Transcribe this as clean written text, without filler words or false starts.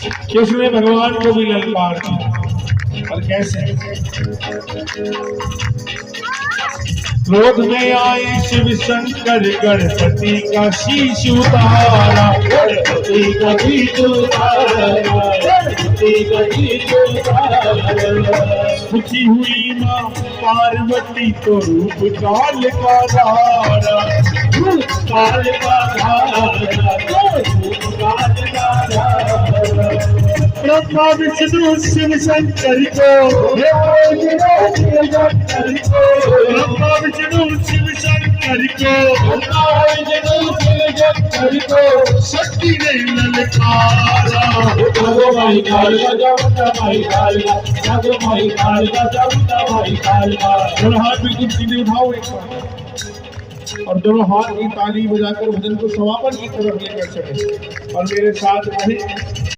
कि उसने भगवान को भी ललकार दिया। और कैसे? क्रोध में आए शिव शंकर गणपति का शीश उतारा, गणपति का शीश उतारा, गणपति का शीश उतारा। दुखी हुई माँ पार्वती तो रूप काल का धारा, रूप काल का धारा, रूप काल का धारा। ब्रह्मा विष्णु शिव शंकर को, ब्रह्मा विष्णु शिव शंकर को शक्ति ने ललकारा। जागो माई कालिका, जागो माई कालिका, जागो माई कालिका, जागो माई कालिका। दोनों हाथ बिल्कुल सीधे उठाओ एक बार, और दोनों हाथ की ताली बजाकर भजन को समापन की तरफ लेकर चले। और मेरे साथ वही